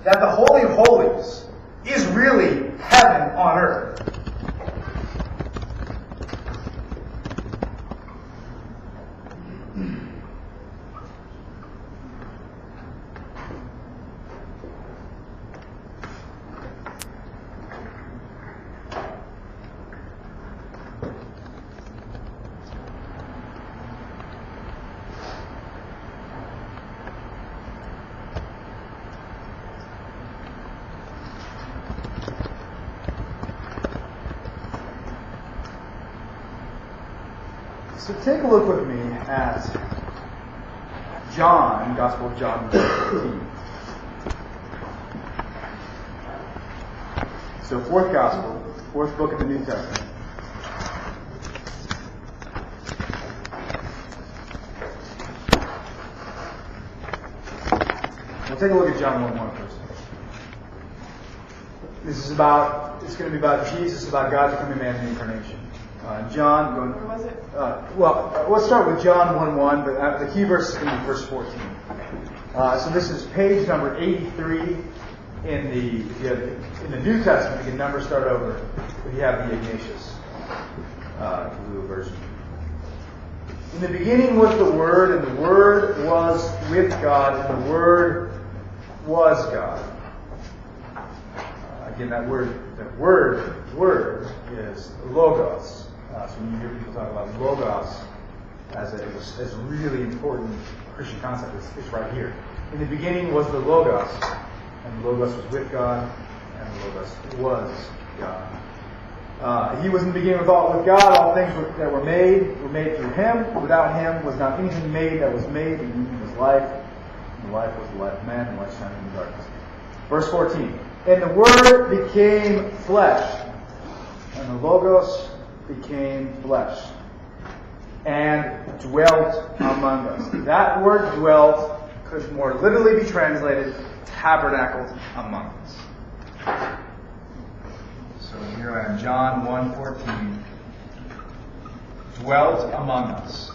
that the Holy of Holies is really heaven on earth. So take a look with me at John, Gospel of John 14. So fourth Gospel, fourth book of the New Testament. We'll take a look at John 1:1 first. It's going to be about Jesus, about God becoming man in the incarnation. John, where was it? Let's start with John 1:1, but the key verse is going to be verse 14. So this is page number 83 in the New Testament. You can number start over if you have the Ignatius blue version. In the beginning was the Word, and the Word was with God, and the Word was God. Again, that word is logos. So when you hear people talk about logos as a really important Christian concept, it's right here. In the beginning was the Logos, and the Logos was with God, and the Logos was God. He was in the beginning with God. All things that were made through Him. Without Him was not anything made that was made. And in Him was life, and the life was the life of man, and light shining in the darkness. Verse 14. And the Word became flesh, and the Logos became flesh, and dwelt among us. That word dwelt could more literally be translated tabernacled among us. So here I am, John 1:14. Dwelt among us.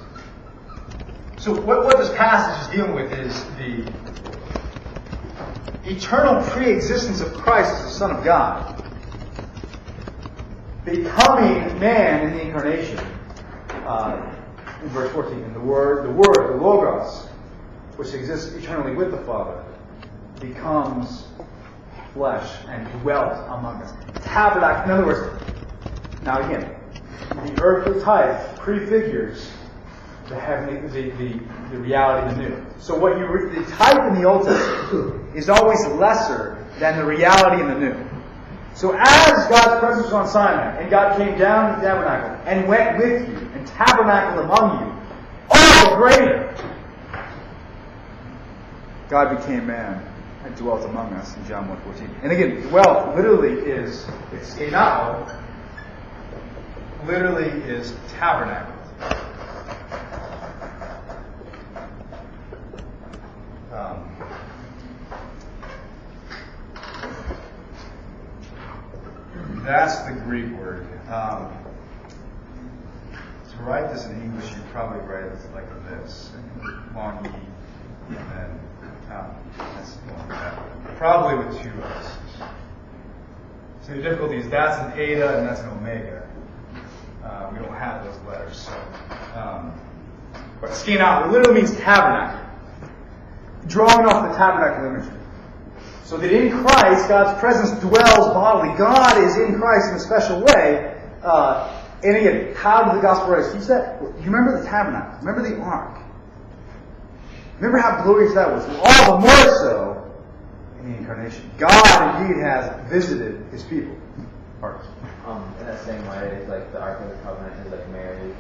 So what this passage is dealing with is the eternal pre-existence of Christ as the Son of God, becoming man in the incarnation. In verse 14, and the Word, the Logos, which exists eternally with the Father, becomes flesh and dwelt among us. Tabernacle. In other words, now again, the earthly type prefigures the heavenly, the reality of the new. So the type in the Old Testament is always lesser than the reality in the new. So as God's presence was on Sinai, and God came down to the tabernacle and went with you and tabernacled among you, all the greater, God became man and dwelt among us in John 1:14. And again, dwelt literally is skenao, literally is tabernacle. That's the Greek word. To write this in English, you'd probably write it like this. Long E, and then that's probably with two O's. So the difficulty is that's an eta and that's an omega. We don't have those letters. So, but skenao literally means tabernacle. Drawing off the tabernacle imagery. So that in Christ, God's presence dwells bodily. God is in Christ in a special way. And again, how did the gospel writers teach that? You remember the tabernacle. Remember the ark. Remember how glorious that was. All the more so in the incarnation. God indeed has visited His people. Hearts. In that same way, it's like the Ark of the Covenant is like Mary.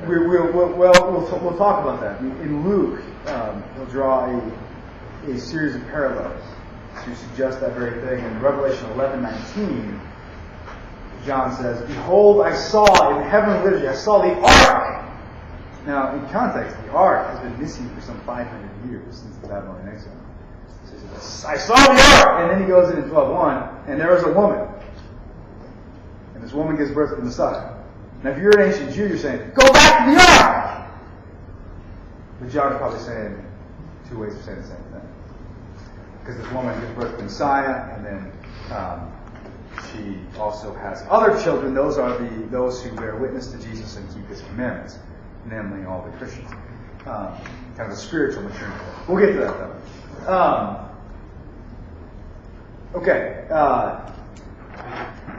We'll talk about that. In Luke, we'll draw a series of parallels to suggest that very thing. In Revelation 11:19, John says, "Behold, I saw in heavenly liturgy, I saw the ark." Now, in context, the ark has been missing for some 500 years since the Babylonian exile. So he says, "I saw the ark," and then he goes in 12:1, and there is a woman, and this woman gives birth to the Messiah. Now, if you're an ancient Jew, you're saying, "Go back to the ark!" But John's probably saying, two ways of saying the same thing. Because this woman gives birth to the Messiah, and then she also has other children. Those are those who bear witness to Jesus and keep His commandments, namely all the Christians. Kind of a spiritual maturity. We'll get to that though. Okay.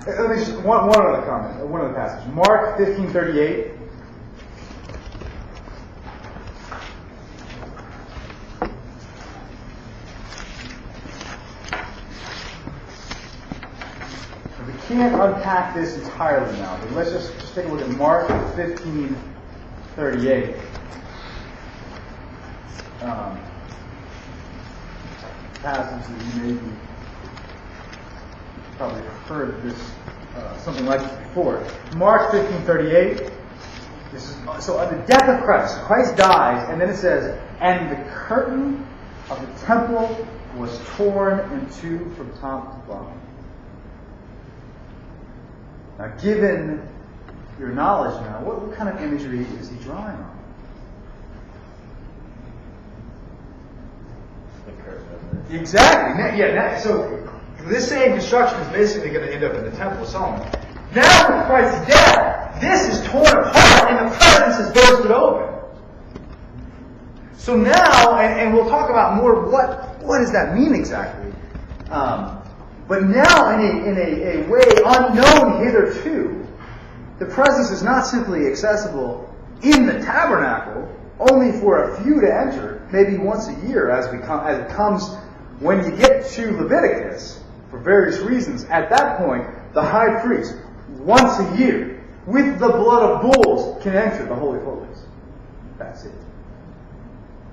Let me just one other comment. One other passage. Mark 15:38. We can't unpack this entirely now, but let's just take a look at Mark 15:38. Passage that you maybe probably heard this something like this before. Mark 15:38. This is so on the death of Christ. Christ dies, and then it says, "And the curtain of the temple was torn in two from top to bottom." Now, given your knowledge now, what kind of imagery is he drawing on? Exactly. Yeah. So this same construction is basically going to end up in the Temple of Solomon. Now, with Christ's death, this is torn apart and the presence is bursted open. So now, and we'll talk about more what does that mean exactly. But now, in a way unknown hitherto, the presence is not simply accessible in the tabernacle, only for a few to enter, maybe once a year as it comes when you get to Leviticus, for various reasons. At that point, the high priest, once a year, with the blood of bulls, can enter the Holy of Holies. That's it.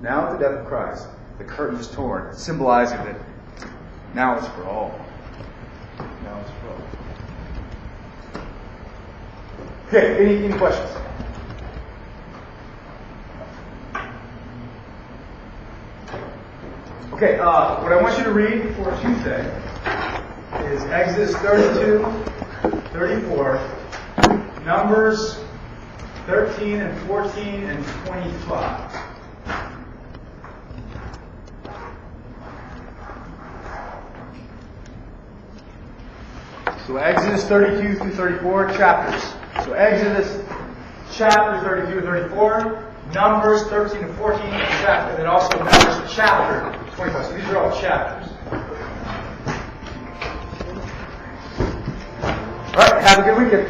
Now, at the death of Christ, the curtain is torn, symbolizing that now it's for all. Now it's for all. Okay, any questions? Okay, what I want you to read for Tuesday is Exodus 32, 34, Numbers 13 and 14 and 25. So Exodus 32 through 34 chapters. So Exodus chapter 32 and 34, Numbers 13 and 14, and then also Numbers chapter 25. So these are all chapters. All right, have a good weekend.